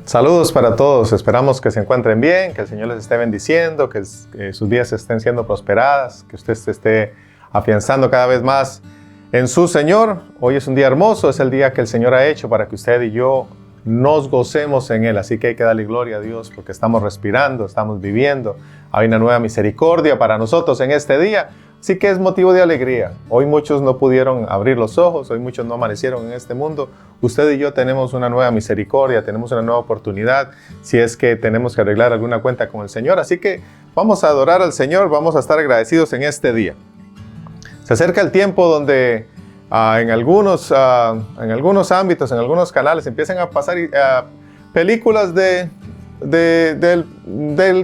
Saludos para todos, esperamos que se encuentren bien, que el Señor les esté bendiciendo, que sus días estén siendo prosperadas, que usted se esté afianzando cada vez más en su Señor. Hoy es un día hermoso, es el día que el Señor ha hecho para que usted y yo nos gocemos en Él, así que hay que darle gloria a Dios porque estamos respirando, estamos viviendo, hay una nueva misericordia para nosotros en este día. Así que es motivo de alegría. Hoy muchos no pudieron abrir los ojos, hoy muchos no amanecieron en este mundo. Usted y yo tenemos una nueva misericordia, tenemos una nueva oportunidad, si es que tenemos que arreglar alguna cuenta con el Señor. Así que vamos a adorar al Señor, vamos a estar agradecidos en este día. Se acerca el tiempo donde en algunos ámbitos, en algunos canales, empiezan a pasar películas del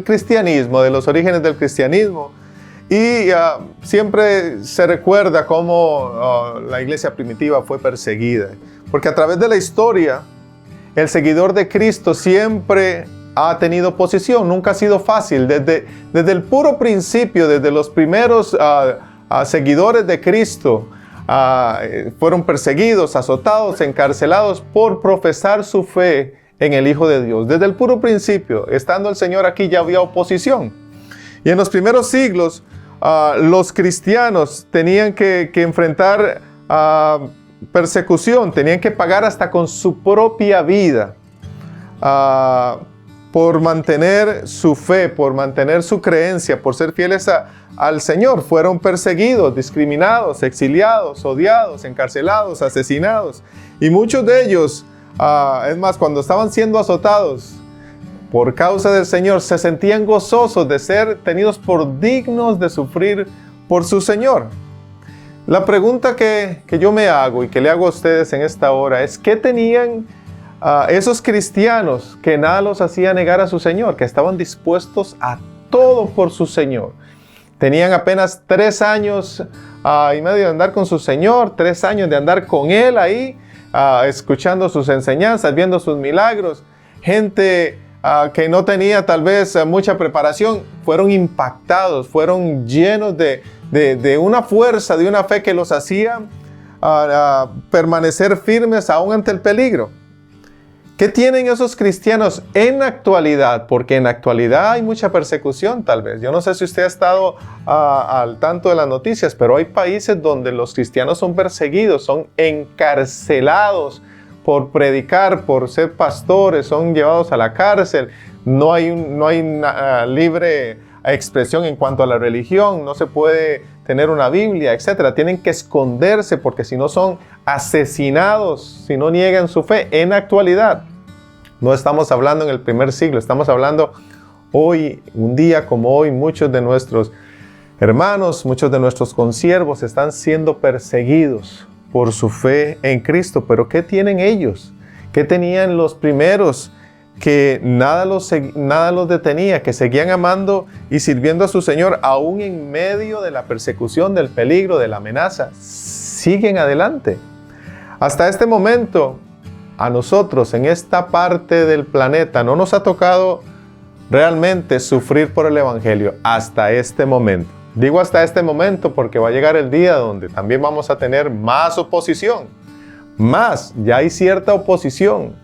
cristianismo, de los orígenes del cristianismo. Y siempre se recuerda cómo la iglesia primitiva fue perseguida. Porque a través de la historia, el seguidor de Cristo siempre ha tenido oposición. Nunca ha sido fácil. Desde el puro principio, desde los primeros seguidores de Cristo, fueron perseguidos, azotados, encarcelados por profesar su fe en el Hijo de Dios. Desde el puro principio, estando el Señor aquí, ya había oposición. Y en los primeros siglos, los cristianos tenían que enfrentar persecución, tenían que pagar hasta con su propia vida por mantener su fe, por mantener su creencia, por ser fieles al Señor. Fueron perseguidos, discriminados, exiliados, odiados, encarcelados, asesinados. Y muchos de ellos, es más, cuando estaban siendo azotados por causa del Señor, se sentían gozosos de ser tenidos por dignos de sufrir por su Señor. La pregunta que yo me hago y que le hago a ustedes en esta hora es: ¿qué tenían esos cristianos que nada los hacía negar a su Señor, que estaban dispuestos a todo por su Señor? Tenían apenas 3 años y medio de andar con su Señor, 3 años de andar con Él ahí, escuchando sus enseñanzas, viendo sus milagros. Gente que no tenía tal vez mucha preparación, fueron impactados, fueron llenos de una fuerza, de una fe que los hacía permanecer firmes aún ante el peligro. ¿Qué tienen esos cristianos en la actualidad? Porque en la actualidad hay mucha persecución tal vez. Yo no sé si usted ha estado al tanto de las noticias, pero hay países donde los cristianos son perseguidos, son encarcelados por predicar, por ser pastores, son llevados a la cárcel. No hay libre expresión en cuanto a la religión, no se puede tener una Biblia, etc. Tienen que esconderse porque si no son asesinados, si no niegan su fe. En la actualidad, no estamos hablando en el primer siglo, estamos hablando hoy, un día como hoy, muchos de nuestros hermanos, muchos de nuestros consiervos están siendo perseguidos por su fe en Cristo. Pero ¿qué tienen ellos? ¿Qué tenían los primeros? Que nada los detenía, que seguían amando y sirviendo a su Señor aún en medio de la persecución, del peligro, de la amenaza. Siguen adelante. Hasta este momento, a nosotros en esta parte del planeta no nos ha tocado realmente sufrir por el Evangelio hasta este momento. Digo hasta este momento porque va a llegar el día donde también vamos a tener más oposición. Ya hay cierta oposición.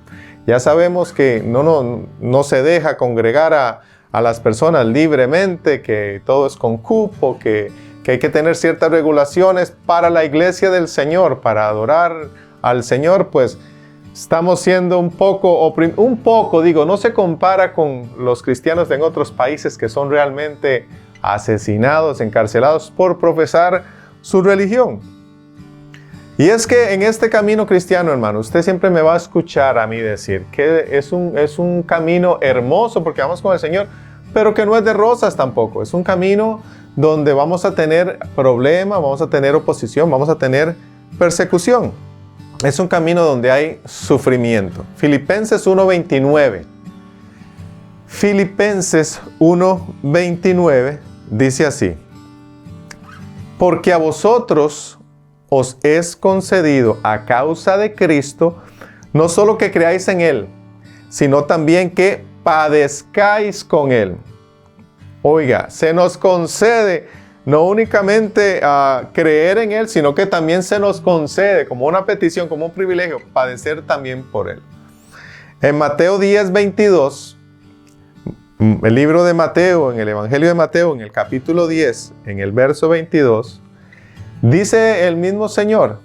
Ya sabemos que no se deja congregar a las personas libremente, que todo es con cupo, que hay que tener ciertas regulaciones para la iglesia del Señor, para adorar al Señor. Pues estamos siendo un poco, no se compara con los cristianos en otros países que son realmente asesinados, encarcelados por profesar su religión. Y es que en este camino cristiano, hermano, usted siempre me va a escuchar a mí decir que es un camino hermoso porque vamos con el Señor, pero que no es de rosas tampoco. Es un camino donde vamos a tener problemas, vamos a tener oposición, vamos a tener persecución. Es un camino donde hay sufrimiento. Filipenses 1:29. Filipenses 1:29 dice así: porque a vosotros os es concedido a causa de Cristo, no solo que creáis en Él, sino también que padezcáis con Él. Oiga, se nos concede no únicamente creer en Él, sino que también se nos concede como una petición, como un privilegio, padecer también por Él. En Mateo 10:22, el libro de Mateo, en el Evangelio de Mateo, en el capítulo 10, en el verso 22, dice el mismo Señor: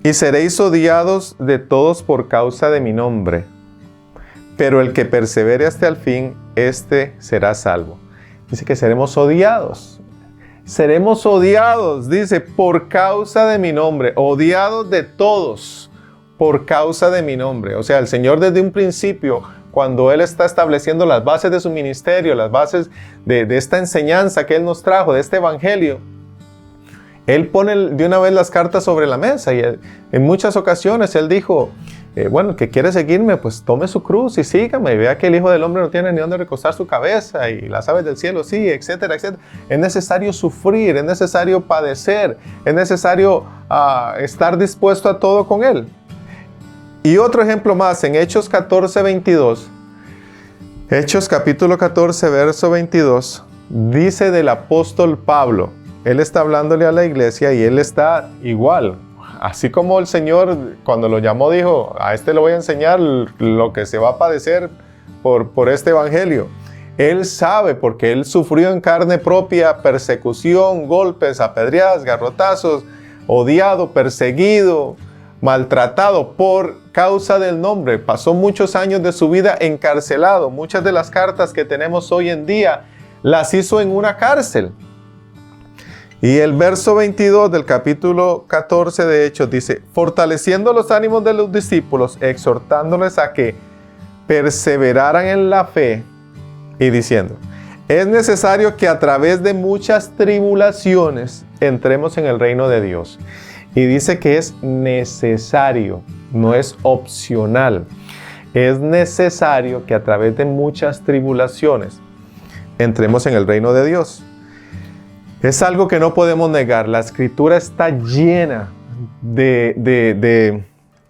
y seréis odiados de todos por causa de mi nombre, pero el que persevere hasta el fin, éste será salvo. Dice que seremos odiados. Seremos odiados, dice, por causa de mi nombre. Odiados de todos por causa de mi nombre. O sea, el Señor desde un principio, cuando Él está estableciendo las bases de su ministerio, las bases de esta enseñanza que Él nos trajo, de este evangelio, Él pone de una vez las cartas sobre la mesa. Y en muchas ocasiones Él dijo, bueno, el que quiere seguirme, pues tome su cruz y sígame. Y vea que el Hijo del Hombre no tiene ni dónde recostar su cabeza, y las aves del cielo sí, etcétera, etcétera. Es necesario sufrir, es necesario padecer, es necesario estar dispuesto a todo con Él. Y otro ejemplo más, en Hechos 14:22, Hechos capítulo 14, verso 22, dice del apóstol Pablo. Él está hablándole a la iglesia y él está igual. Así como el Señor, cuando lo llamó, dijo, a este le voy a enseñar lo que se va a padecer por este evangelio. Él sabe, porque él sufrió en carne propia persecución, golpes, apedreadas, garrotazos, odiado, perseguido, maltratado por causa del nombre. Pasó muchos años de su vida encarcelado. Muchas de las cartas que tenemos hoy en día las hizo en una cárcel. Y el verso 22 del capítulo 14 de Hechos dice, fortaleciendo los ánimos de los discípulos, exhortándoles a que perseveraran en la fe y diciendo, es necesario que a través de muchas tribulaciones entremos en el reino de Dios. Y dice que es necesario, no es opcional. Es necesario que a través de muchas tribulaciones entremos en el reino de Dios. Es algo que no podemos negar. La Escritura está llena de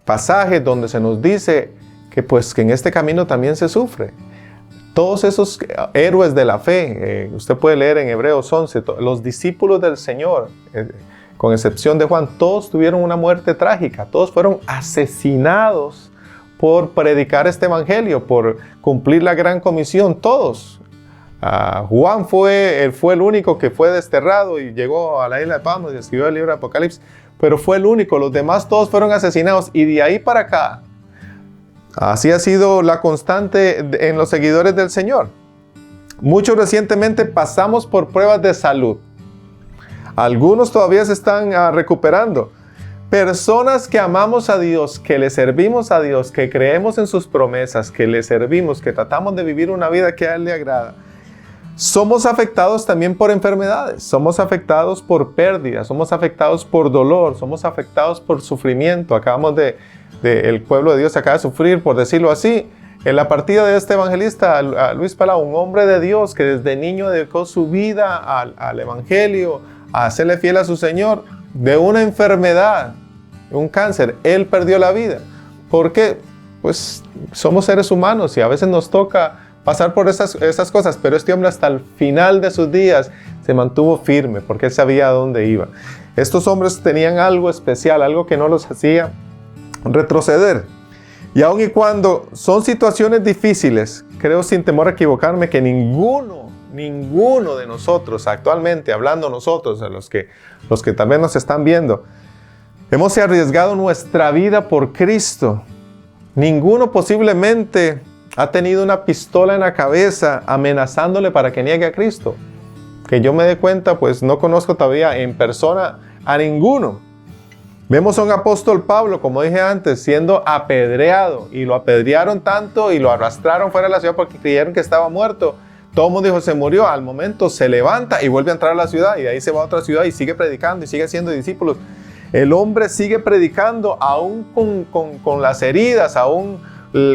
pasajes donde se nos dice que en este camino también se sufre. Todos esos héroes de la fe, usted puede leer en Hebreos 11, los discípulos del Señor, con excepción de Juan, todos tuvieron una muerte trágica. Todos fueron asesinados por predicar este evangelio, por cumplir la gran comisión. Todos. Juan fue el único que fue desterrado y llegó a la isla de Patmos y escribió el libro de Apocalipsis, pero fue el único. Los demás todos fueron asesinados, y de ahí para acá así ha sido la constante en los seguidores del Señor. Muchos recientemente pasamos por pruebas de salud. Algunos todavía se están recuperando. Personas que amamos a Dios, que le servimos a Dios, que creemos en sus promesas, que le servimos, que tratamos de vivir una vida que a Él le agrada, somos afectados también por enfermedades, somos afectados por pérdidas, somos afectados por dolor, somos afectados por sufrimiento. El pueblo de Dios acaba de sufrir, por decirlo así, en la partida de este evangelista, Luis Palau, un hombre de Dios que desde niño dedicó su vida al evangelio, a hacerle fiel a su Señor, de una enfermedad, un cáncer. Él perdió la vida. ¿Por qué? Pues somos seres humanos y a veces nos toca pasar por esas cosas, pero este hombre hasta el final de sus días se mantuvo firme porque él sabía a dónde iba. Estos hombres tenían algo especial, algo que no los hacía retroceder. Y aun y cuando son situaciones difíciles, creo sin temor a equivocarme que ninguno de nosotros, actualmente hablando nosotros, los que también nos están viendo, hemos arriesgado nuestra vida por Cristo. Ninguno posiblemente ha tenido una pistola en la cabeza amenazándole para que niegue a Cristo. Que yo me dé cuenta, pues no conozco todavía en persona a ninguno. Vemos a un apóstol Pablo, como dije antes, siendo apedreado, y lo apedrearon tanto y lo arrastraron fuera de la ciudad porque creyeron que estaba muerto. Todo el mundo dijo, se murió. Al momento se levanta y vuelve a entrar a la ciudad, y de ahí se va a otra ciudad y sigue predicando y sigue haciendo discípulos. El hombre sigue predicando aún con las heridas, aún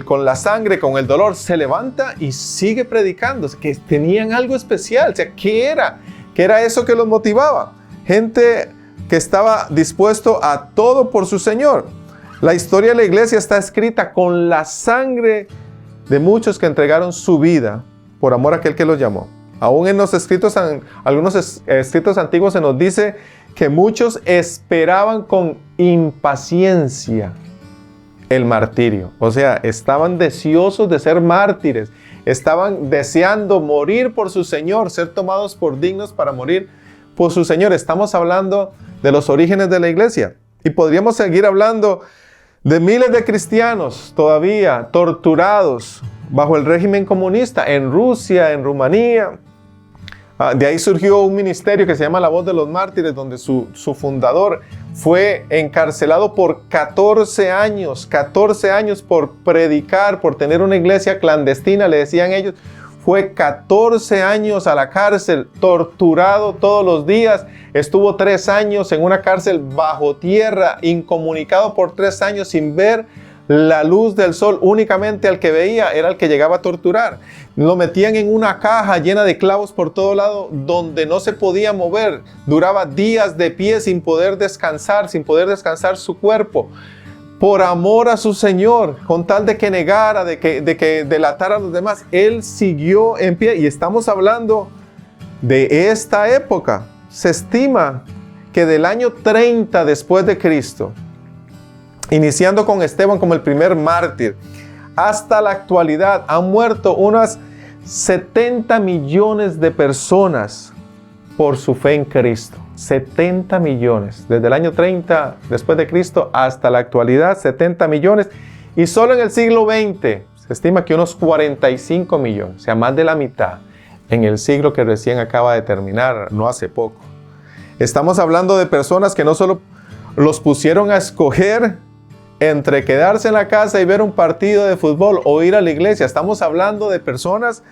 con la sangre, con el dolor. Se levanta y sigue predicando. Que tenían algo especial. O sea, ¿qué era? ¿Qué era eso que los motivaba? Gente que estaba dispuesto a todo por su Señor. La historia de la iglesia está escrita con la sangre de muchos que entregaron su vida por amor a aquel que los llamó. Aún en algunos escritos antiguos se nos dice que muchos esperaban con impaciencia el martirio. O sea, estaban deseosos de ser mártires. Estaban deseando morir por su Señor, ser tomados por dignos para morir por su Señor. Estamos hablando de los orígenes de la iglesia. Y podríamos seguir hablando de miles de cristianos todavía torturados bajo el régimen comunista en Rusia, en Rumanía. De ahí surgió un ministerio que se llama La Voz de los Mártires, donde su fundador fue encarcelado por 14 años por predicar, por tener una iglesia clandestina, le decían ellos. Fue 14 años a la cárcel, torturado todos los días. Estuvo 3 años en una cárcel bajo tierra, incomunicado por 3 años sin ver la luz del sol. Únicamente al que veía era el que llegaba a torturar. Lo metían en una caja llena de clavos por todo lado donde no se podía mover. Duraba días de pie sin poder descansar su cuerpo. Por amor a su Señor, con tal de que negara, de que delatara a los demás, Él siguió en pie. Y estamos hablando de esta época. Se estima que del año 30 después de Cristo, iniciando con Esteban como el primer mártir, hasta la actualidad han muerto unas 70 millones de personas por su fe en Cristo. 70 millones. Desde el año 30 después de Cristo hasta la actualidad, 70 millones. Y solo en el siglo XX se estima que unos 45 millones, o sea, más de la mitad, en el siglo que recién acaba de terminar, no hace poco. Estamos hablando de personas que no solo los pusieron a escoger entre quedarse en la casa y ver un partido de fútbol o ir a la iglesia. Estamos hablando de personas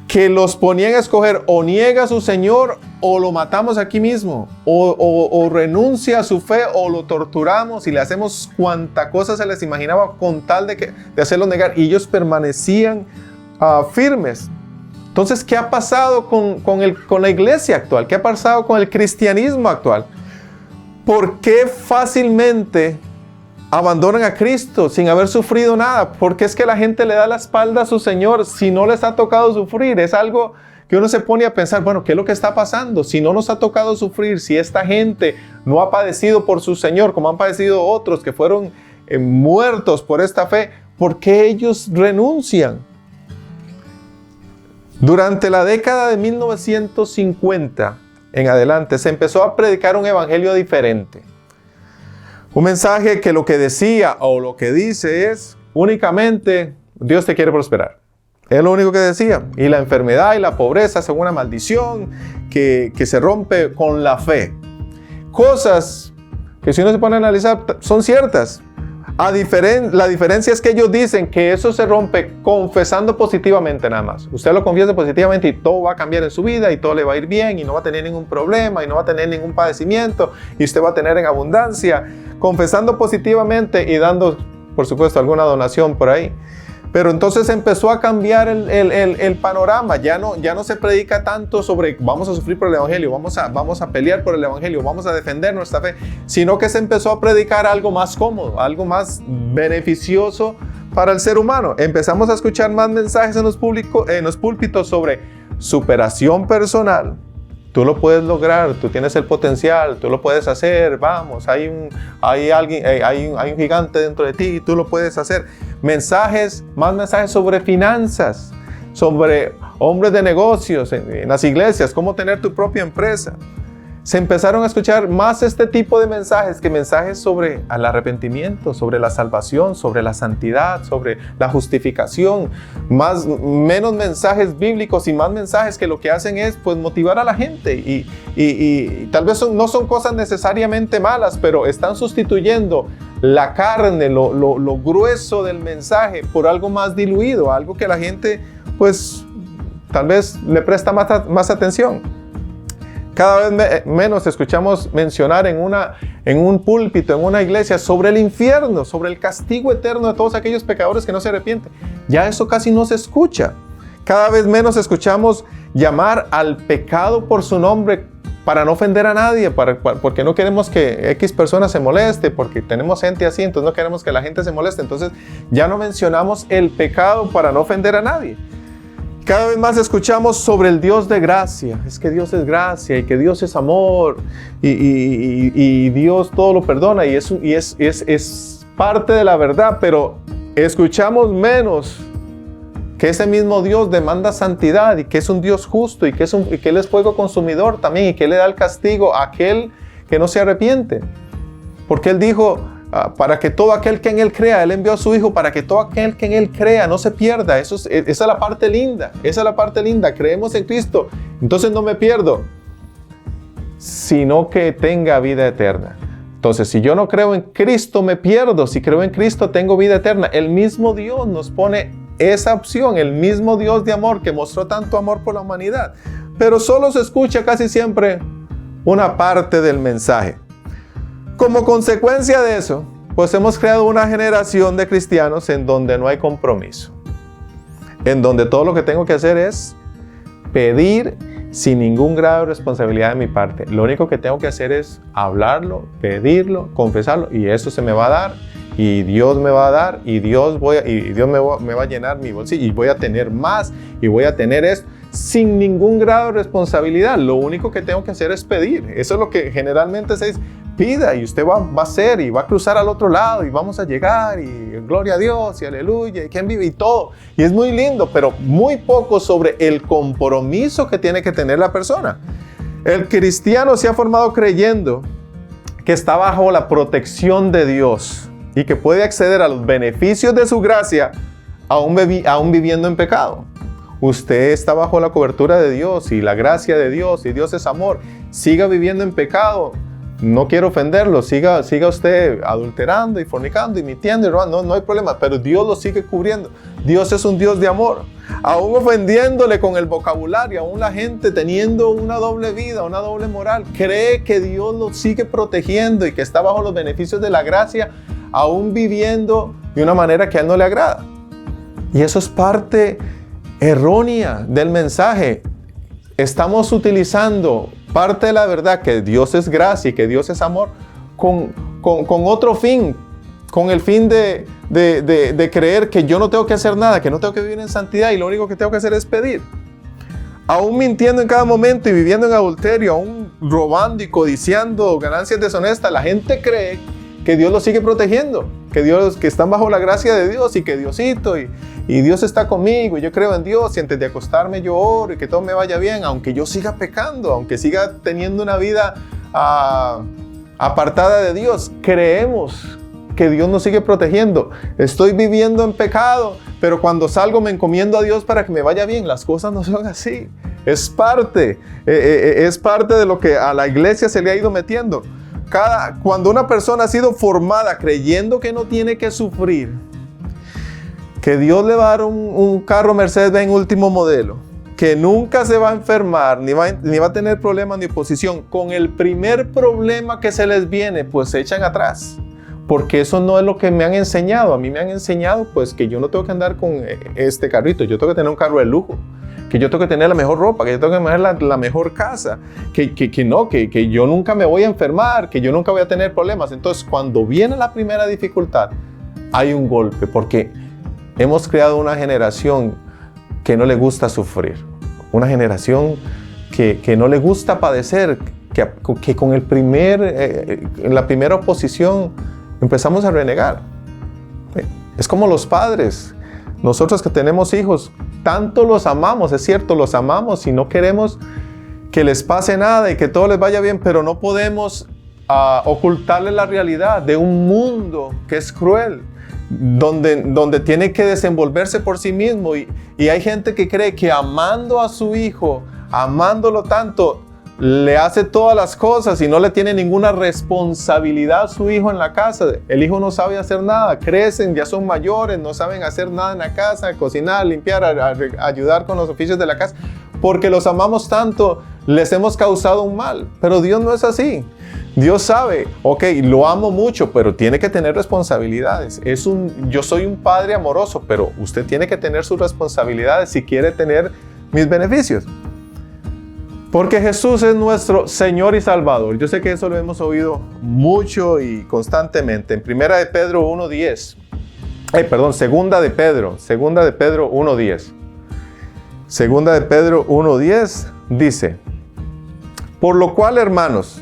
que los ponían a escoger: o niega a su Señor o lo matamos aquí mismo, o renuncia a su fe o lo torturamos y le hacemos cuanta cosa se les imaginaba con tal de hacerlo negar. Y ellos permanecían firmes. Entonces, ¿qué ha pasado con la iglesia actual? ¿Qué ha pasado con el cristianismo actual? ¿Por qué fácilmente abandonan a Cristo sin haber sufrido nada? Porque es que la gente le da la espalda a su Señor si no les ha tocado sufrir. Es algo que uno se pone a pensar, bueno, ¿qué es lo que está pasando? Si no nos ha tocado sufrir, si esta gente no ha padecido por su Señor, como han padecido otros que fueron muertos por esta fe, ¿por qué ellos renuncian? Durante la década de 1950 en adelante se empezó a predicar un evangelio diferente. Un mensaje que lo que decía o lo que dice es únicamente Dios te quiere prosperar. Es lo único que decía. Y la enfermedad y la pobreza son una maldición que se rompe con la fe. Cosas que si uno se pone a analizar son ciertas. La diferencia es que ellos dicen que eso se rompe confesando positivamente nada más. Usted lo confiesa positivamente y todo va a cambiar en su vida y todo le va a ir bien y no va a tener ningún problema y no va a tener ningún padecimiento y usted va a tener en abundancia, confesando positivamente y dando, por supuesto, alguna donación por ahí. Pero entonces empezó a cambiar el panorama. Ya no se predica tanto sobre vamos a sufrir por el evangelio, vamos a pelear por el evangelio, vamos a defender nuestra fe, sino que se empezó a predicar algo más cómodo, algo más beneficioso para el ser humano. Empezamos a escuchar más mensajes en los púlpitos sobre superación personal. Tú lo puedes lograr, tú tienes el potencial, tú lo puedes hacer, vamos, hay un gigante dentro de ti, tú lo puedes hacer. Más mensajes sobre finanzas, sobre hombres de negocios en las iglesias, cómo tener tu propia empresa. Se empezaron a escuchar más este tipo de mensajes que mensajes sobre el arrepentimiento, sobre la salvación, sobre la santidad, sobre la justificación. Menos mensajes bíblicos y más mensajes que lo que hacen es pues motivar a la gente. Y tal vez no son cosas necesariamente malas, pero están sustituyendo la carne, lo grueso del mensaje por algo más diluido, algo que la gente pues tal vez le presta más atención. Cada vez menos escuchamos mencionar en un púlpito, en una iglesia, sobre el infierno, sobre el castigo eterno de todos aquellos pecadores que no se arrepienten. Ya eso casi no se escucha. Cada vez menos escuchamos llamar al pecado por su nombre para no ofender a nadie, porque no queremos que X persona se moleste, porque tenemos gente así, entonces no queremos que la gente se moleste. Entonces ya no mencionamos el pecado para no ofender a nadie. Cada vez más escuchamos sobre el Dios de gracia. Es que Dios es gracia y que Dios es amor y Dios todo lo perdona y es parte de la verdad, pero escuchamos menos que ese mismo Dios demanda santidad y que es un Dios justo y que Él es fuego consumidor también y que Él le da el castigo a aquel que no se arrepiente. Porque Él dijo, para que todo aquel que en Él crea, Él envió a su Hijo para que todo aquel que en Él crea no se pierda. Esa es la parte linda, esa es la parte linda. Creemos en Cristo, entonces no me pierdo, sino que tenga vida eterna. Entonces, si yo no creo en Cristo, me pierdo. Si creo en Cristo, tengo vida eterna. El mismo Dios nos pone esa opción, el mismo Dios de amor que mostró tanto amor por la humanidad. Pero solo se escucha casi siempre una parte del mensaje. Como consecuencia de eso, pues hemos creado una generación de cristianos en donde no hay compromiso. En donde todo lo que tengo que hacer es pedir sin ningún grado de responsabilidad de mi parte. Lo único que tengo que hacer es hablarlo, pedirlo, confesarlo, y eso se me va a dar, y Dios me va a dar, y Dios me va a llenar mi bolsillo, y voy a tener más, y voy a tener esto, sin ningún grado de responsabilidad. Lo único que tengo que hacer es pedir. Eso es lo que generalmente se dice: pida y usted va a hacer, y va a cruzar al otro lado, y vamos a llegar, y gloria a Dios, y aleluya, y quién vive, y todo. Y es muy lindo, pero muy poco sobre el compromiso que tiene que tener la persona. El cristiano se ha formado creyendo que está bajo la protección de Dios y que puede acceder a los beneficios de su gracia aún viviendo en pecado. Usted está bajo la cobertura de Dios y la gracia de Dios, y Dios es amor. Siga viviendo en pecado. No quiero ofenderlo, siga usted adulterando y fornicando y mintiendo y robando, no hay problema, pero Dios lo sigue cubriendo. Dios es un Dios de amor. Aún ofendiéndole con el vocabulario, aún la gente teniendo una doble vida, una doble moral, cree que Dios lo sigue protegiendo y que está bajo los beneficios de la gracia, aún viviendo de una manera que a Él no le agrada. Y eso es parte errónea del mensaje. Estamos utilizando parte de la verdad, que Dios es gracia y que Dios es amor, con otro fin, con el fin de creer que yo no tengo que hacer nada, que no tengo que vivir en santidad y lo único que tengo que hacer es pedir. Aún mintiendo en cada momento y viviendo en adulterio, aún robando y codiciando ganancias deshonestas, la gente cree que Dios los sigue protegiendo, que están bajo la gracia de Dios y que Diosito y Dios está conmigo y yo creo en Dios y antes de acostarme yo oro y que todo me vaya bien, aunque yo siga pecando, aunque siga teniendo una vida apartada de Dios. Creemos que Dios nos sigue protegiendo. Estoy viviendo en pecado, pero cuando salgo me encomiendo a Dios para que me vaya bien. Las cosas no son así. Es parte de lo que a la iglesia se le ha ido metiendo. Cuando una persona ha sido formada creyendo que no tiene que sufrir, que Dios le va a dar un carro Mercedes-Benz último modelo, que nunca se va a enfermar, ni va a tener problemas ni oposición, con el primer problema que se les viene, pues se echan atrás. Porque eso no es lo que me han enseñado. A mí me han enseñado pues que yo no tengo que andar con este carrito, yo tengo que tener un carro de lujo, que yo tengo que tener la mejor ropa, que yo tengo que tener la mejor casa, que yo nunca me voy a enfermar, que yo nunca voy a tener problemas. Entonces, cuando viene la primera dificultad, hay un golpe, porque hemos creado una generación que no le gusta sufrir, una generación que no le gusta padecer, que con en la primera oposición empezamos a renegar. Es como los padres. Nosotros que tenemos hijos, tanto los amamos, es cierto, los amamos y no queremos que les pase nada y que todo les vaya bien, pero no podemos ocultarles la realidad de un mundo que es cruel, donde tiene que desenvolverse por sí mismo y hay gente que cree que amando a su hijo, amándolo tanto, le hace todas las cosas y no le tiene ninguna responsabilidad a su hijo en la casa. El hijo no sabe hacer nada, crecen, ya son mayores, no saben hacer nada en la casa, cocinar, limpiar, ayudar con los oficios de la casa, porque los amamos tanto, les hemos causado un mal. Pero Dios no es así. Dios sabe, ok, lo amo mucho, pero tiene que tener responsabilidades. Yo soy un padre amoroso, pero usted tiene que tener sus responsabilidades si quiere tener mis beneficios. Porque Jesús es nuestro Señor y Salvador. Yo sé que eso lo hemos oído mucho y constantemente. En Segunda de Pedro 1:10. Segunda de Pedro 1:10. Segunda de Pedro 1:10 dice: por lo cual, hermanos,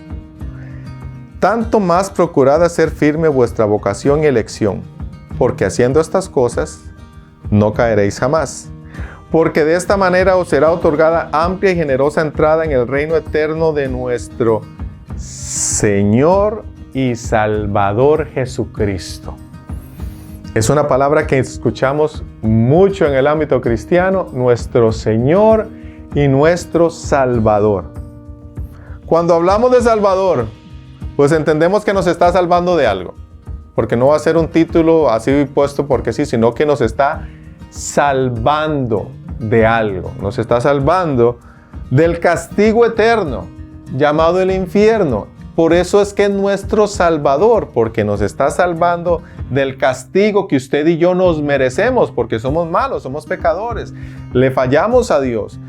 Tanto más procurad hacer firme vuestra vocación y elección, porque haciendo estas cosas no caeréis jamás. Porque de esta manera os será otorgada amplia y generosa entrada en el reino eterno de nuestro Señor y Salvador Jesucristo. Es una palabra que escuchamos mucho en el ámbito cristiano, nuestro Señor y nuestro Salvador. Cuando hablamos de Salvador, pues entendemos que nos está salvando de algo, porque no va a ser un título así puesto porque sí, sino que nos está salvando de algo, nos está salvando del castigo eterno, llamado el infierno. Por eso es que es nuestro Salvador, porque nos está salvando del castigo que usted y yo nos merecemos, porque somos malos, somos pecadores, le fallamos a Dios.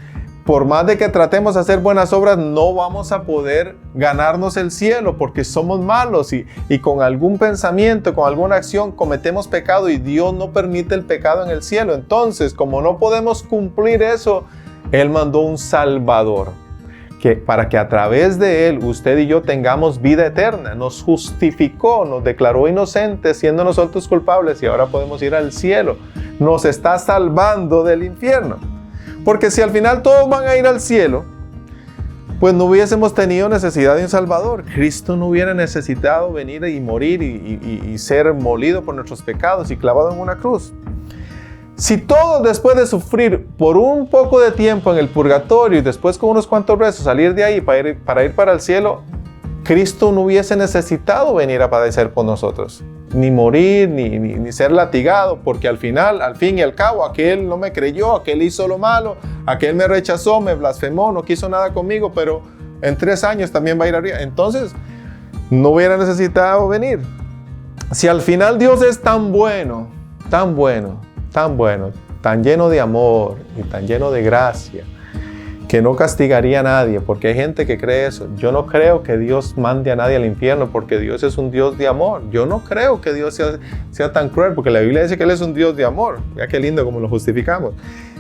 Por más de que tratemos de hacer buenas obras, no vamos a poder ganarnos el cielo, porque somos malos y con algún pensamiento, con alguna acción cometemos pecado y Dios no permite el pecado en el cielo. Entonces, como no podemos cumplir eso, Él mandó un Salvador, para que a través de Él usted y yo tengamos vida eterna. Nos justificó, nos declaró inocentes siendo nosotros culpables y ahora podemos ir al cielo. Nos está salvando del infierno. Porque si al final todos van a ir al cielo, pues no hubiésemos tenido necesidad de un Salvador. Cristo no hubiera necesitado venir y morir y ser molido por nuestros pecados y clavado en una cruz. Si todos después de sufrir por un poco de tiempo en el purgatorio y después con unos cuantos rezos salir de ahí para ir para el cielo, Cristo no hubiese necesitado venir a padecer por nosotros, ni morir, ni ser latigado, porque al final, al fin y al cabo, aquel no me creyó, aquel hizo lo malo, aquel me rechazó, me blasfemó, no quiso nada conmigo, pero en 3 años también va a ir arriba. Entonces, no hubiera necesitado venir. Si al final Dios es tan bueno, tan bueno, tan bueno, tan lleno de amor y tan lleno de gracia, que no castigaría a nadie, porque hay gente que cree eso. Yo no creo que Dios mande a nadie al infierno, porque Dios es un Dios de amor. Yo no creo que Dios sea tan cruel, porque la Biblia dice que Él es un Dios de amor. Mira qué lindo como lo justificamos.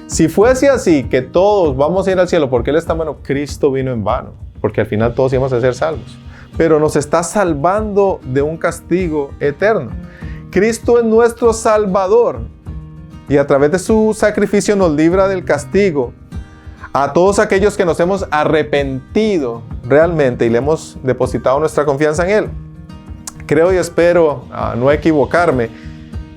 Si fuese así, que todos vamos a ir al cielo porque Él es tan bueno, Cristo vino en vano, porque al final todos íbamos a ser salvos. Pero nos está salvando de un castigo eterno. Cristo es nuestro Salvador y a través de su sacrificio nos libra del castigo. A todos aquellos que nos hemos arrepentido realmente y le hemos depositado nuestra confianza en Él. Creo y espero no equivocarme,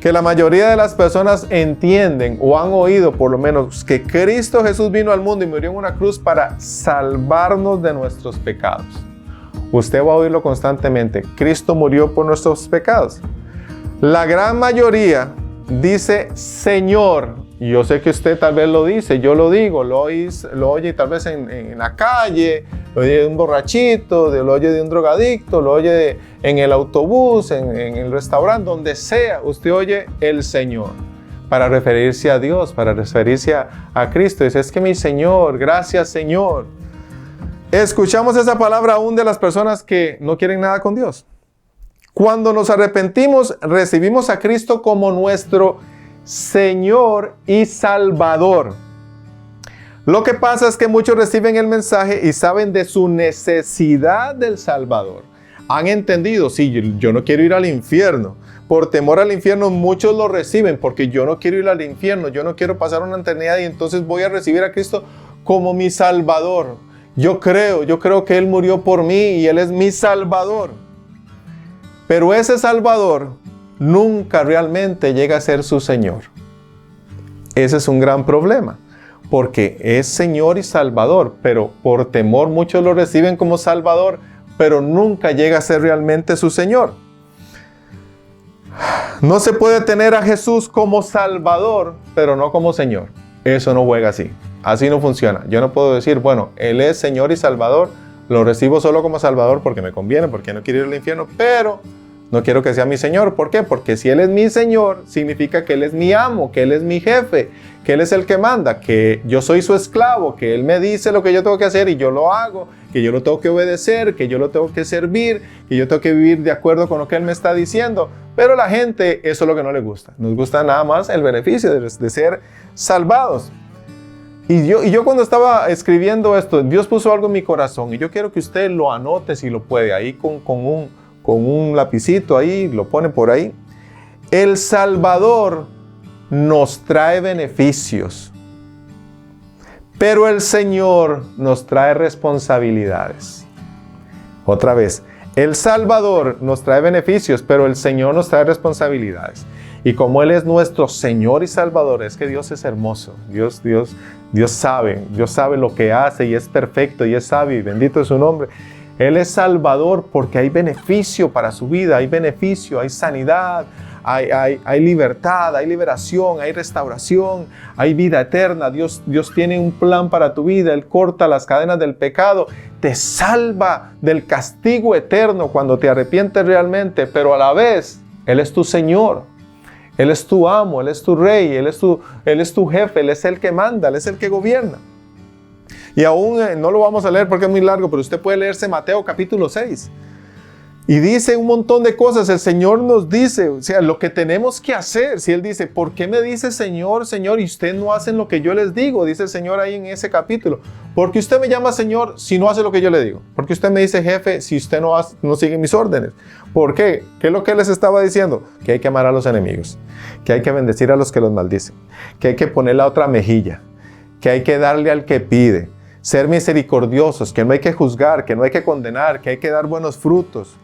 que la mayoría de las personas entienden o han oído por lo menos que Cristo Jesús vino al mundo y murió en una cruz para salvarnos de nuestros pecados. Usted va a oírlo constantemente. Cristo murió por nuestros pecados. La gran mayoría dice Señor. Y yo sé que usted tal vez lo dice, yo lo digo, lo oye tal vez en la calle, lo oye de un borrachito, lo oye de un drogadicto, lo oye en el autobús, en el restaurante, donde sea, usted oye el Señor para referirse a Dios, para referirse a Cristo. Dice, es que mi Señor, gracias Señor. Escuchamos esa palabra aún de las personas que no quieren nada con Dios. Cuando nos arrepentimos, recibimos a Cristo como nuestro Señor y Salvador. Lo que pasa es que muchos reciben el mensaje y saben de su necesidad del Salvador. Han entendido, sí, yo no quiero ir al infierno. Por temor al infierno muchos lo reciben, porque yo no quiero ir al infierno, yo no quiero pasar una eternidad y entonces voy a recibir a Cristo como mi Salvador. Yo creo que Él murió por mí y Él es mi Salvador. Pero ese Salvador nunca realmente llega a ser su Señor. Ese es un gran problema, porque es Señor y Salvador, pero por temor muchos lo reciben como Salvador, pero nunca llega a ser realmente su Señor. No se puede tener a Jesús como Salvador, pero no como Señor. Eso no juega así. Así no funciona. Yo no puedo decir, bueno, Él es Señor y Salvador, lo recibo solo como Salvador porque me conviene, porque no quiero ir al infierno, pero no quiero que sea mi Señor. ¿Por qué? Porque si Él es mi Señor, significa que Él es mi amo, que Él es mi jefe, que Él es el que manda, que yo soy su esclavo, que Él me dice lo que yo tengo que hacer y yo lo hago, que yo lo tengo que obedecer, que yo lo tengo que servir, que yo tengo que vivir de acuerdo con lo que Él me está diciendo. Pero a la gente eso es lo que no le gusta. Nos gusta nada más el beneficio de ser salvados. Y yo cuando estaba escribiendo esto, Dios puso algo en mi corazón y yo quiero que usted lo anote si lo puede, ahí con con un lapicito ahí, lo pone por ahí. El Salvador nos trae beneficios, pero el Señor nos trae responsabilidades. Otra vez, el Salvador nos trae beneficios, pero el Señor nos trae responsabilidades. Y como Él es nuestro Señor y Salvador, es que Dios es hermoso. Dios sabe lo que hace y es perfecto y es sabio y bendito es su nombre. Él es Salvador porque hay beneficio para su vida, hay beneficio, hay sanidad, hay libertad, hay liberación, hay restauración, hay vida eterna. Dios tiene un plan para tu vida. Él corta las cadenas del pecado, te salva del castigo eterno cuando te arrepientes realmente, pero a la vez Él es tu Señor. Él es tu amo, Él es tu rey, Él es tu jefe, Él es el que manda, Él es el que gobierna. Y aún no lo vamos a leer porque es muy largo, pero usted puede leerse Mateo capítulo 6. Y dice un montón de cosas. El Señor nos dice, o sea, lo que tenemos que hacer. Si Él dice, ¿por qué me dice Señor, Señor, y ustedes no hacen lo que yo les digo? Dice el Señor ahí en ese capítulo. ¿Por qué usted me llama Señor si no hace lo que yo le digo? ¿Por qué usted me dice jefe si usted no sigue mis órdenes? ¿Por qué? ¿Qué es lo que Él les estaba diciendo? Que hay que amar a los enemigos, que hay que bendecir a los que los maldicen, que hay que poner la otra mejilla, que hay que darle al que pide, ser misericordiosos, que no hay que juzgar, que no hay que condenar, que hay que dar buenos frutos.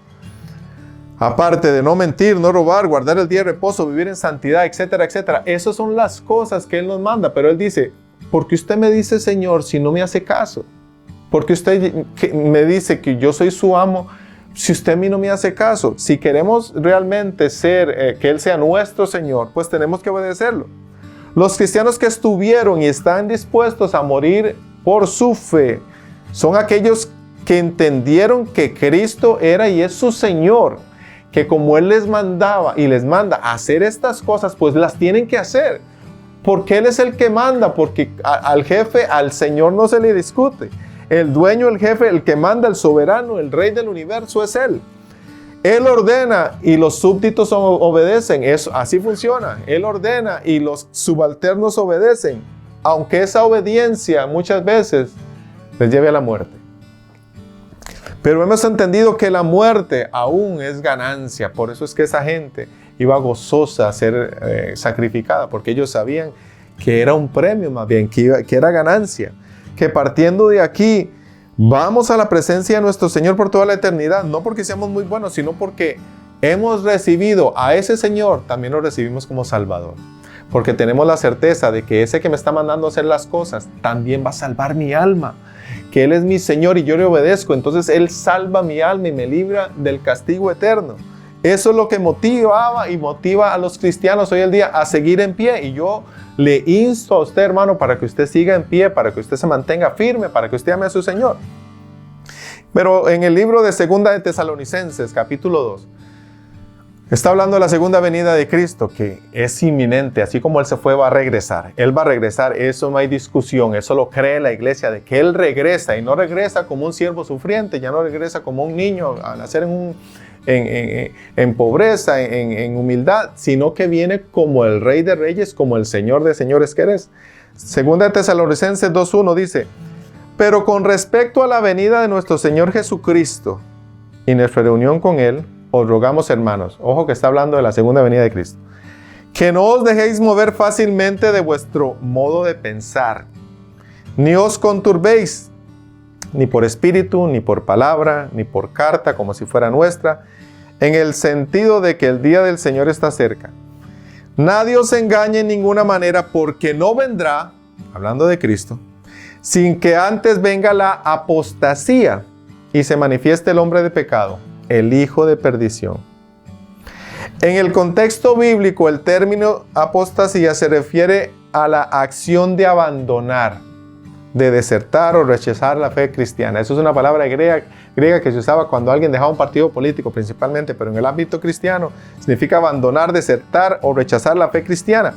Aparte de no mentir, no robar, guardar el día de reposo, vivir en santidad, etcétera, etcétera. Esas son las cosas que Él nos manda. Pero Él dice, ¿por qué usted me dice Señor si no me hace caso? ¿Por qué usted me dice que yo soy su amo si usted a mí no me hace caso? Si queremos realmente que Él sea nuestro Señor, pues tenemos que obedecerlo. Los cristianos que estuvieron y están dispuestos a morir por su fe son aquellos que entendieron que Cristo era y es su Señor, que como Él les mandaba y les manda a hacer estas cosas, pues las tienen que hacer, porque Él es el que manda, porque al jefe, al Señor no se le discute. El dueño, el jefe, el que manda, el soberano, el rey del universo es Él. Él ordena y los súbditos obedecen. Así funciona. Él ordena y los subalternos obedecen, aunque esa obediencia muchas veces les lleve a la muerte. Pero hemos entendido que la muerte aún es ganancia. Por eso es que esa gente iba gozosa a ser sacrificada, porque ellos sabían que era un premio más bien, que era ganancia. Que partiendo de aquí vamos a la presencia de nuestro Señor por toda la eternidad, no porque seamos muy buenos, sino porque hemos recibido a ese Señor, también lo recibimos como Salvador. Porque tenemos la certeza de que ese que me está mandando a hacer las cosas también va a salvar mi alma. Que Él es mi Señor y yo le obedezco, entonces Él salva mi alma y me libra del castigo eterno. Eso es lo que motivaba y motiva a los cristianos hoy en día a seguir en pie. Y yo le insto a usted, hermano, para que usted siga en pie, para que usted se mantenga firme, para que usted ame a su Señor. Pero en el libro de 2 de Tesalonicenses, capítulo 2, está hablando de la segunda venida de Cristo, que es inminente. Así como Él se fue, va a regresar. Él va a regresar, eso no hay discusión. Eso lo cree la iglesia, de que Él regresa. Y no regresa como un siervo sufriente, ya no regresa como un niño a nacer en pobreza, en humildad, sino que viene como el Rey de Reyes, como el Señor de Señores que eres. 2 de Tesalonicenses 2:1 dice, pero con respecto a la venida de nuestro Señor Jesucristo y nuestra reunión con Él, os rogamos, hermanos, ojo que está hablando de la segunda venida de Cristo, que no os dejéis mover fácilmente de vuestro modo de pensar, ni os conturbéis, ni por espíritu, ni por palabra, ni por carta, como si fuera nuestra, en el sentido de que el día del Señor está cerca. Nadie os engañe en ninguna manera, porque no vendrá, hablando de Cristo, sin que antes venga la apostasía y se manifieste el hombre de pecado, el hijo de perdición. En el contexto bíblico, el término apostasía se refiere a la acción de abandonar, de desertar o rechazar la fe cristiana. Eso es una palabra griega que se usaba cuando alguien dejaba un partido político principalmente, pero en el ámbito cristiano significa abandonar, desertar o rechazar la fe cristiana.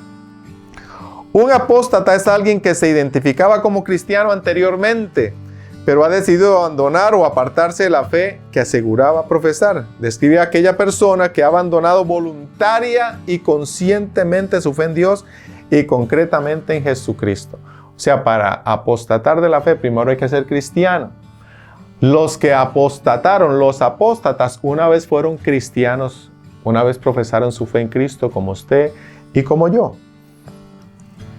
Un apóstata es alguien que se identificaba como cristiano anteriormente, pero ha decidido abandonar o apartarse de la fe que aseguraba profesar. Describe a aquella persona que ha abandonado voluntaria y conscientemente su fe en Dios y concretamente en Jesucristo. O sea, para apostatar de la fe, primero hay que ser cristiano. Los que apostataron, los apóstatas, una vez fueron cristianos, una vez profesaron su fe en Cristo, como usted y como yo.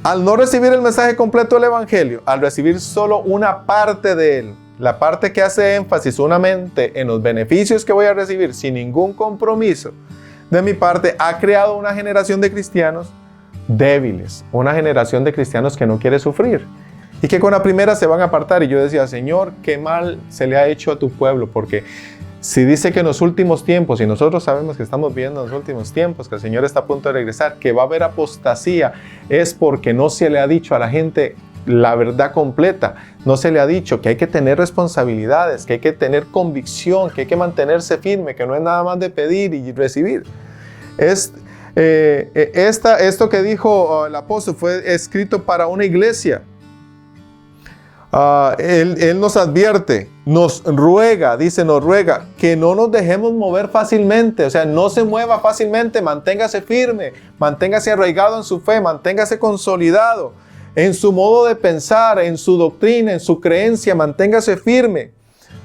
Al no recibir el mensaje completo del Evangelio, al recibir solo una parte de él, la parte que hace énfasis solamente en los beneficios que voy a recibir sin ningún compromiso de mi parte, ha creado una generación de cristianos débiles, una generación de cristianos que no quiere sufrir y que con la primera se van a apartar. Y yo decía, Señor, qué mal se le ha hecho a tu pueblo, porque si dice que en los últimos tiempos, y nosotros sabemos que estamos viviendo en los últimos tiempos, que el Señor está a punto de regresar, que va a haber apostasía, es porque no se le ha dicho a la gente la verdad completa. No se le ha dicho que hay que tener responsabilidades, que hay que tener convicción, que hay que mantenerse firme, que no es nada más de pedir y recibir. Esto que dijo el apóstol fue escrito para una iglesia. Él nos advierte, nos ruega que no nos dejemos mover fácilmente, o sea, no se mueva fácilmente, manténgase firme, manténgase arraigado en su fe, manténgase consolidado en su modo de pensar, en su doctrina, en su creencia, manténgase firme.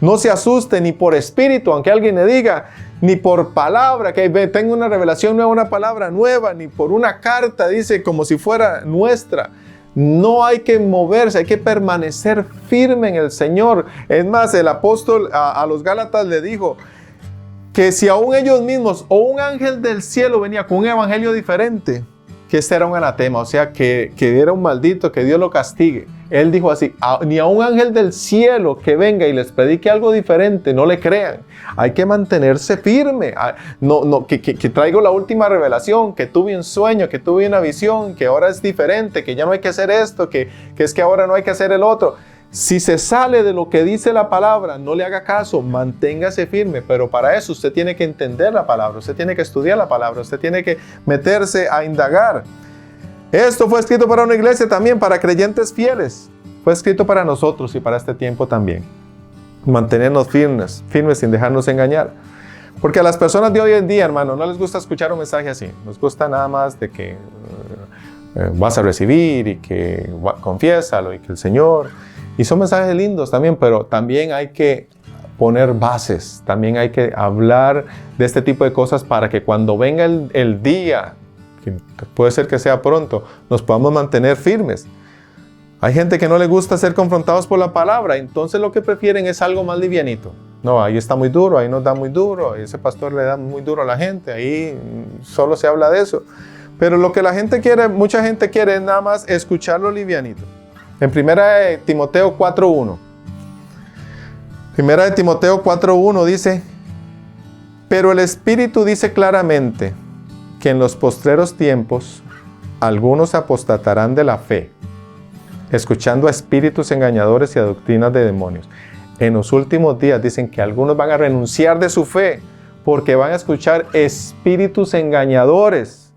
No se asuste ni por espíritu, aunque alguien le diga, ni por palabra, que tengo una revelación nueva, una palabra nueva, ni por una carta, dice, como si fuera nuestra. No hay que moverse, hay que permanecer firme en el Señor. Es más, el apóstol a los Gálatas le dijo que si aún ellos mismos o un ángel del cielo venía con un evangelio diferente, que este era un anatema, o sea, que era un maldito, que Dios lo castigue. Él dijo así, ni a un ángel del cielo que venga y les predique algo diferente, no le crean. Hay que mantenerse firme. Que traigo la última revelación, que tuve un sueño, que tuve una visión, que ahora es diferente, que ya no hay que hacer esto, que es que ahora no hay que hacer el otro. Si se sale de lo que dice la palabra, no le haga caso, manténgase firme, pero para eso usted tiene que entender la palabra, usted tiene que estudiar la palabra, usted tiene que meterse a indagar. Esto fue escrito para una iglesia también, para creyentes fieles. Fue escrito para nosotros y para este tiempo también. Mantenernos firmes sin dejarnos engañar. Porque a las personas de hoy en día, hermano, no les gusta escuchar un mensaje así. Nos gusta nada más de que vas a recibir y que confiésalo y que el Señor... Y son mensajes lindos también, pero también hay que poner bases, también hay que hablar de este tipo de cosas para que cuando venga el día, que puede ser que sea pronto, nos podamos mantener firmes. Hay gente que no le gusta ser confrontados por la palabra, entonces lo que prefieren es algo más livianito. No, ahí está muy duro, ahí nos da muy duro, ese pastor le da muy duro a la gente, ahí solo se habla de eso. Pero lo que la gente quiere, mucha gente quiere es nada más escucharlo livianito. En 1 Timoteo 4.1. 1 Timoteo 4.1 dice, pero el Espíritu dice claramente que en los postreros tiempos algunos apostatarán de la fe, escuchando a espíritus engañadores y a doctrinas de demonios. En los últimos días dicen que algunos van a renunciar de su fe porque van a escuchar espíritus engañadores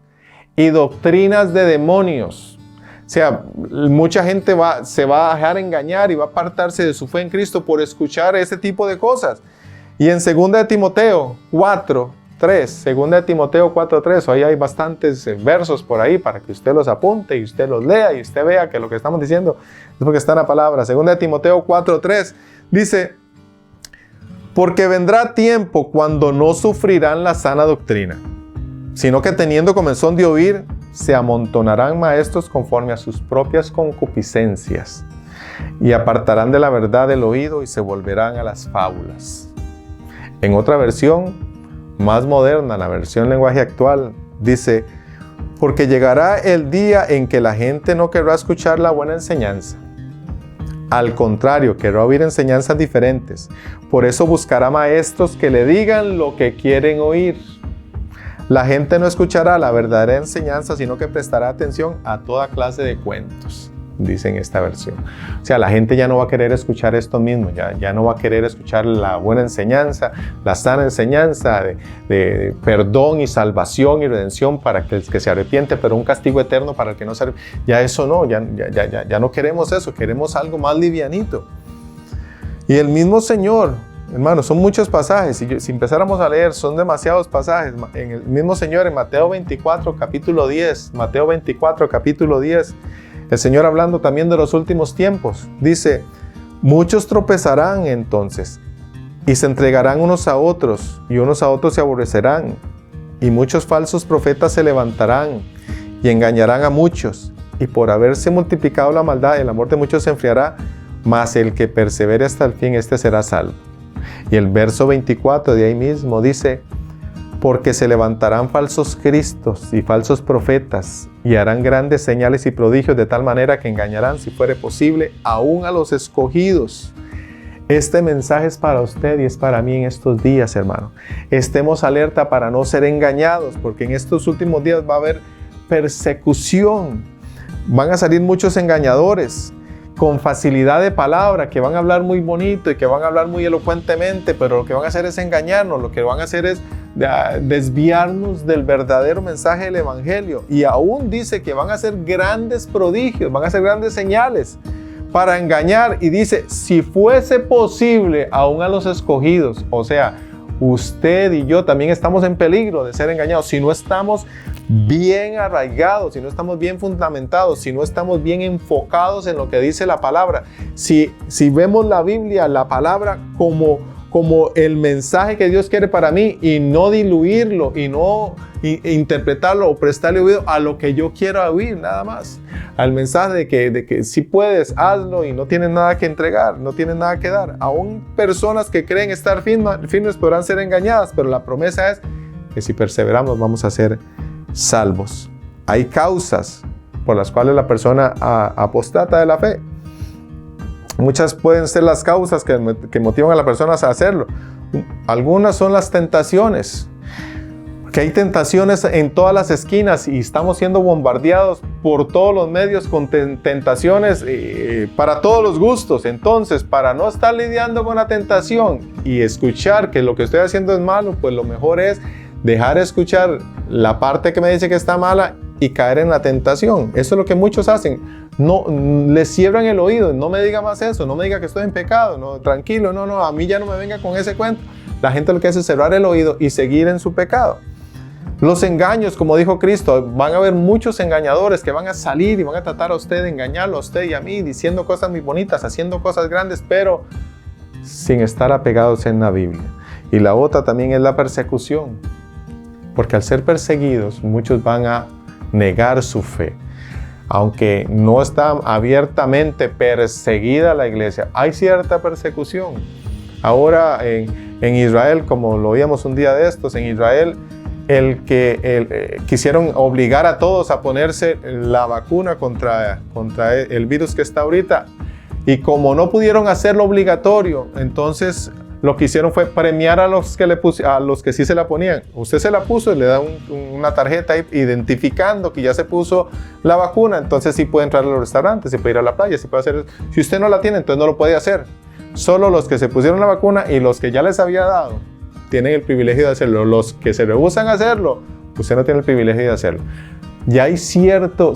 y doctrinas de demonios. O sea, mucha gente se va a dejar engañar y va a apartarse de su fe en Cristo por escuchar ese tipo de cosas. Y en 2 Timoteo 4.3, 2 Timoteo 4.3, ahí hay bastantes versos por ahí para que usted los apunte y usted los lea y usted vea que lo que estamos diciendo es porque está en la palabra. 2 Timoteo 4.3 dice, porque vendrá tiempo cuando no sufrirán la sana doctrina, sino que teniendo comezón de oír, se amontonarán maestros conforme a sus propias concupiscencias y apartarán de la verdad el oído y se volverán a las fábulas. En otra versión, más moderna, la versión lenguaje actual, dice, porque llegará el día en que la gente no querrá escuchar la buena enseñanza. Al contrario, querrá oír enseñanzas diferentes. Por eso buscará maestros que le digan lo que quieren oír. La gente no escuchará la verdadera enseñanza, sino que prestará atención a toda clase de cuentos, dice en esta versión. O sea, la gente ya no va a querer escuchar esto mismo, ya no va a querer escuchar la buena enseñanza, la sana enseñanza de perdón y salvación y redención para el que se arrepiente, pero un castigo eterno para el que no se arrepiente. Ya eso no, ya no queremos eso, queremos algo más livianito. Y el mismo Señor, hermanos, son muchos pasajes, si empezáramos a leer, son demasiados pasajes. En el mismo Señor, en Mateo 24, capítulo 10, el Señor hablando también de los últimos tiempos, dice, muchos tropezarán entonces y se entregarán unos a otros, y unos a otros se aborrecerán, y muchos falsos profetas se levantarán, y engañarán a muchos, y por haberse multiplicado la maldad, el amor de muchos se enfriará, mas el que persevere hasta el fin, este será salvo. Y el verso 24 de ahí mismo dice, porque se levantarán falsos cristos y falsos profetas, y harán grandes señales y prodigios de tal manera que engañarán, si fuere posible, aún a los escogidos. Este mensaje es para usted y es para mí en estos días, hermano. Estemos alerta para no ser engañados, porque en estos últimos días va a haber persecución. Van a salir muchos engañadores con facilidad de palabra, que van a hablar muy bonito y que van a hablar muy elocuentemente, pero lo que van a hacer es engañarnos, lo que van a hacer es desviarnos del verdadero mensaje del Evangelio. Y aún dice que van a hacer grandes prodigios, van a hacer grandes señales para engañar, y dice, si fuese posible, aún a los escogidos. O sea, usted y yo también estamos en peligro de ser engañados si no estamos bien arraigados, si no estamos bien fundamentados, si no estamos bien enfocados en lo que dice la palabra. Si vemos la Biblia, la palabra como el mensaje que Dios quiere para mí, y no diluirlo y no interpretarlo o prestarle oído a lo que yo quiero oír, nada más. Al mensaje de que si puedes, hazlo, y no tienes nada que entregar, no tienes nada que dar. Aún personas que creen estar firmes podrán ser engañadas, pero la promesa es que si perseveramos vamos a ser salvos. Hay causas por las cuales la persona apostata de la fe. Muchas pueden ser las causas que motivan a la persona a hacerlo. Algunas son las tentaciones, que hay tentaciones en todas las esquinas y estamos siendo bombardeados por todos los medios con tentaciones para todos los gustos. Entonces, para no estar lidiando con la tentación y escuchar que lo que estoy haciendo es malo, pues lo mejor es dejar de escuchar la parte que me dice que está mala y caer en la tentación. Eso es lo que muchos hacen. No, le cierran el oído, no me diga más eso, no me diga que estoy en pecado, no, tranquilo, no, a mí ya no me venga con ese cuento. La gente lo que hace es cerrar el oído y seguir en su pecado. Los engaños, como dijo Cristo, van a haber muchos engañadores que van a salir y van a tratar a usted de engañarlo, a usted y a mí, diciendo cosas muy bonitas, haciendo cosas grandes, pero sin estar apegados en la Biblia. Y la otra también es la persecución, porque al ser perseguidos, muchos van a negar su fe. Aunque no está abiertamente perseguida la iglesia, hay cierta persecución. Ahora en Israel, como lo oíamos un día de estos, en Israel, quisieron obligar a todos a ponerse la vacuna contra el virus que está ahorita, y como no pudieron hacerlo obligatorio, entonces lo que hicieron fue premiar a los que sí se la ponían. Usted se la puso y le da una tarjeta ahí identificando que ya se puso la vacuna, entonces sí puede entrar a los restaurantes, sí puede ir a la playa, sí puede hacer. Si usted no la tiene, entonces no lo puede hacer. Solo los que se pusieron la vacuna y los que ya les había dado tienen el privilegio de hacerlo. Los que se rehusan a hacerlo, usted no tiene el privilegio de hacerlo. Ya hay cierto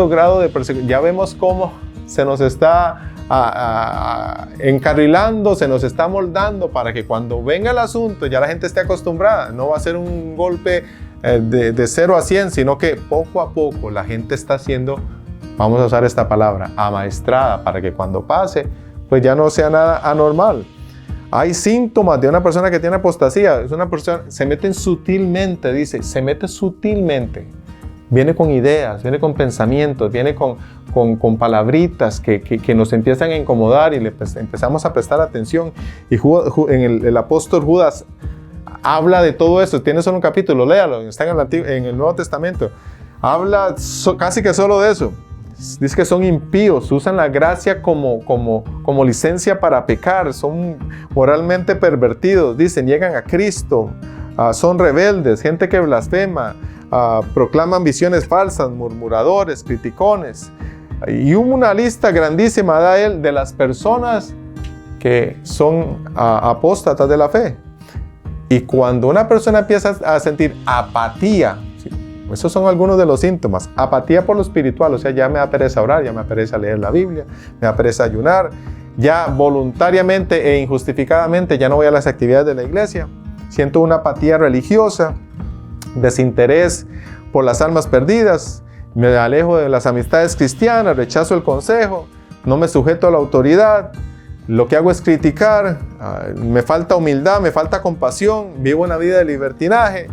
grado de persecución. Ya vemos cómo se nos está encarrilando, se nos está moldando para que cuando venga el asunto ya la gente esté acostumbrada. No va a ser un golpe de 0 a 100, sino que poco a poco la gente está siendo, vamos a usar esta palabra, amaestrada, para que cuando pase, pues ya no sea nada anormal. Hay síntomas de una persona que tiene apostasía. Es una persona, se meten sutilmente, dice, se mete sutilmente. Viene con ideas, viene con pensamientos, viene con palabritas que nos empiezan a incomodar y le empezamos a prestar atención. Y el apóstol Judas habla de todo eso. Tiene solo un capítulo, léalo, está en el Nuevo Testamento. Habla casi que solo de eso. Dice que son impíos, usan la gracia como licencia para pecar, son moralmente pervertidos, dicen, niegan a Cristo, son rebeldes, gente que blasfema, proclaman visiones falsas, murmuradores, criticones. Y una lista grandísima da él de las personas que son apóstatas de la fe. Y cuando una persona empieza a sentir apatía, esos son algunos de los síntomas. Apatía por lo espiritual, o sea, ya me da pereza orar, ya me da pereza leer la Biblia, me da pereza ayunar, ya voluntariamente e injustificadamente ya no voy a las actividades de la iglesia. Siento una apatía religiosa, desinterés por las almas perdidas, me alejo de las amistades cristianas, rechazo el consejo, no me sujeto a la autoridad, lo que hago es criticar, me falta humildad, me falta compasión, vivo una vida de libertinaje,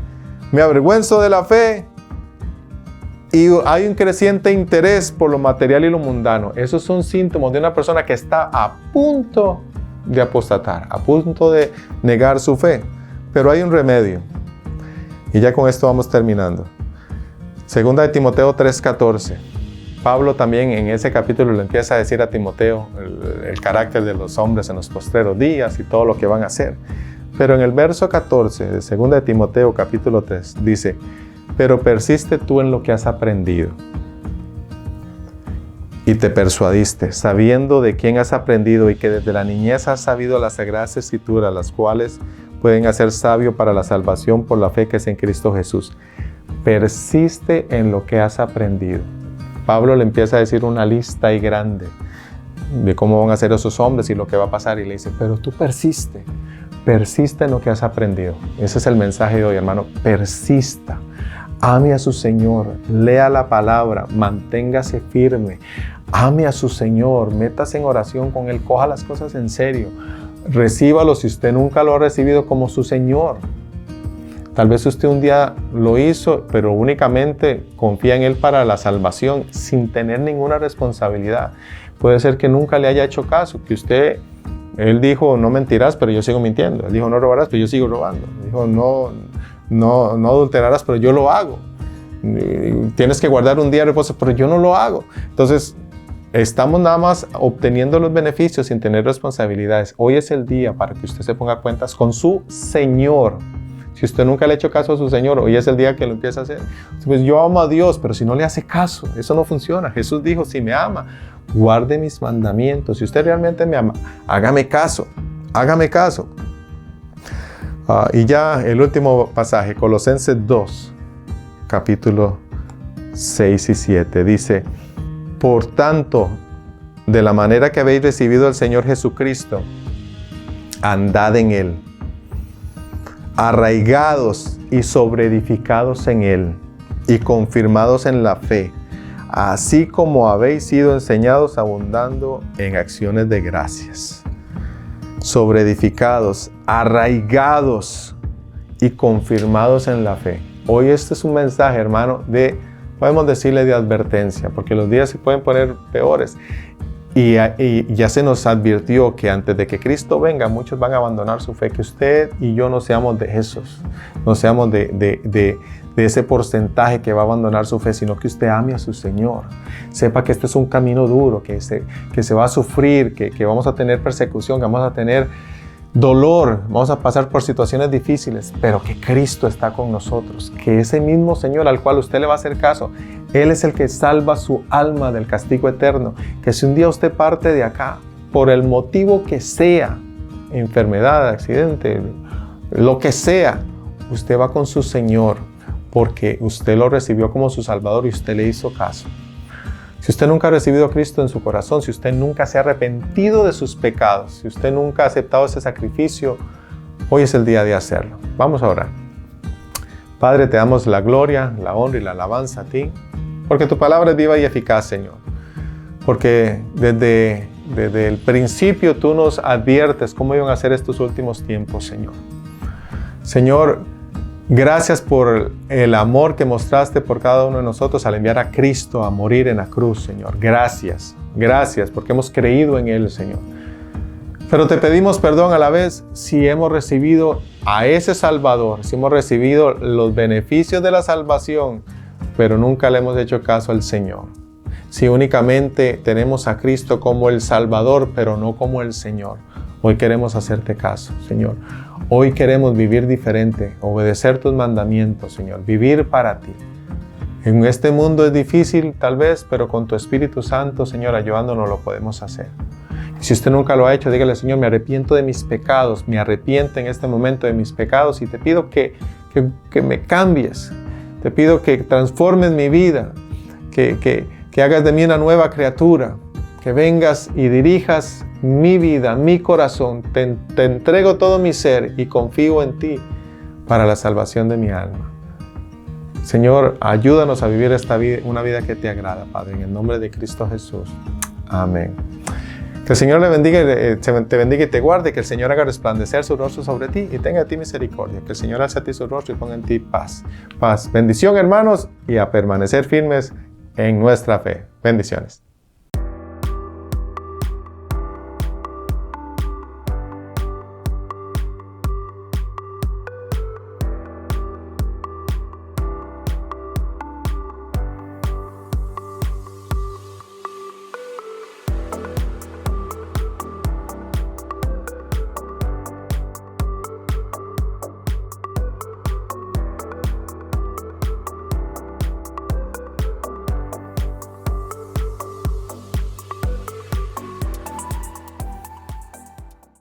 me avergüenzo de la fe y hay un creciente interés por lo material y lo mundano. Esos son síntomas de una persona que está a punto de apostatar, a punto de negar su fe. Pero hay un remedio. Y ya con esto vamos terminando. Segunda de Timoteo 3:14. Pablo también en ese capítulo le empieza a decir a Timoteo el carácter de los hombres en los postreros días y todo lo que van a hacer. Pero en el verso 14 de Segunda de Timoteo capítulo 3 dice: pero persiste tú en lo que has aprendido y te persuadiste, sabiendo de quién has aprendido y que desde la niñez has sabido las sagradas escrituras, las cuales pueden hacer sabio para la salvación por la fe que es en Cristo Jesús. Persiste en lo que has aprendido. Pablo le empieza a decir una lista ahí grande de cómo van a ser esos hombres y lo que va a pasar, y le dice: pero tú persiste en lo que has aprendido. Ese es el mensaje de hoy, hermano. Persista. Ame a su Señor, lea la palabra, manténgase firme, ame a su Señor, métase en oración con Él, coja las cosas en serio, recíbalo si usted nunca lo ha recibido como su Señor. Tal vez usted un día lo hizo, pero únicamente confía en Él para la salvación, sin tener ninguna responsabilidad. Puede ser que nunca le haya hecho caso, que Él dijo: no mentirás, pero yo sigo mintiendo. Él dijo: no robarás, pero yo sigo robando. Dijo: no adulterarás, pero yo lo hago. Tienes que guardar un día de reposo, pero yo no lo hago. Entonces, estamos nada más obteniendo los beneficios sin tener responsabilidades. Hoy es el día para que usted se ponga cuentas con su Señor. Si usted nunca le ha hecho caso a su Señor, hoy es el día que lo empieza a hacer. Pues yo amo a Dios, pero si no le hace caso, eso no funciona. Jesús dijo: si me ama, guarde mis mandamientos. Si usted realmente me ama, hágame caso, hágame caso. Y ya el último pasaje, Colosenses 2, capítulo 6 y 7, dice: por tanto, de la manera que habéis recibido al Señor Jesucristo, andad en Él, arraigados y sobreedificados en Él, y confirmados en la fe, así como habéis sido enseñados, abundando en acciones de gracias. Sobreedificados, arraigados y confirmados en la fe. Hoy este es un mensaje, hermano, podemos decirle de advertencia, porque los días se pueden poner peores. Y ya se nos advirtió que antes de que Cristo venga, muchos van a abandonar su fe. Que usted y yo no seamos de esos, no seamos de ese porcentaje que va a abandonar su fe, sino que usted ame a su Señor. Sepa que este es un camino duro, que se va a sufrir, que vamos a tener persecución, que vamos a tener dolor, vamos a pasar por situaciones difíciles, pero que Cristo está con nosotros, que ese mismo Señor al cual usted le va a hacer caso, Él es el que salva su alma del castigo eterno. Que si un día usted parte de acá, por el motivo que sea, enfermedad, accidente, lo que sea, usted va con su Señor, porque usted lo recibió como su Salvador y usted le hizo caso. Si usted nunca ha recibido a Cristo en su corazón, si usted nunca se ha arrepentido de sus pecados, si usted nunca ha aceptado ese sacrificio, hoy es el día de hacerlo. Vamos a orar. Padre, te damos la gloria, la honra y la alabanza a ti, porque tu palabra es viva y eficaz, Señor. Porque desde el principio tú nos adviertes cómo iban a ser estos últimos tiempos, Señor. Señor, gracias por el amor que mostraste por cada uno de nosotros al enviar a Cristo a morir en la cruz, Señor. Gracias, gracias, porque hemos creído en Él, Señor. Pero te pedimos perdón a la vez si hemos recibido a ese Salvador, si hemos recibido los beneficios de la salvación, pero nunca le hemos hecho caso al Señor. Si únicamente tenemos a Cristo como el Salvador, pero no como el Señor. Hoy queremos hacerte caso, Señor. Hoy queremos vivir diferente, obedecer tus mandamientos, Señor, vivir para ti. En este mundo es difícil, tal vez, pero con tu Espíritu Santo, Señor, ayudándonos lo podemos hacer. Si usted nunca lo ha hecho, dígale: Señor, me arrepiento de mis pecados, me arrepiento en este momento de mis pecados y te pido que me cambies, te pido que transformes mi vida, que hagas de mí una nueva criatura, que vengas y dirijas mi vida, mi corazón. Te entrego todo mi ser y confío en ti para la salvación de mi alma. Señor, ayúdanos a vivir esta vida, una vida que te agrada, Padre, en el nombre de Cristo Jesús. Amén. Que el Señor te bendiga y te guarde, que el Señor haga resplandecer su rostro sobre ti y tenga de ti misericordia, que el Señor alce a ti su rostro y ponga en ti paz. Paz. Bendición, hermanos, y a permanecer firmes en nuestra fe. Bendiciones.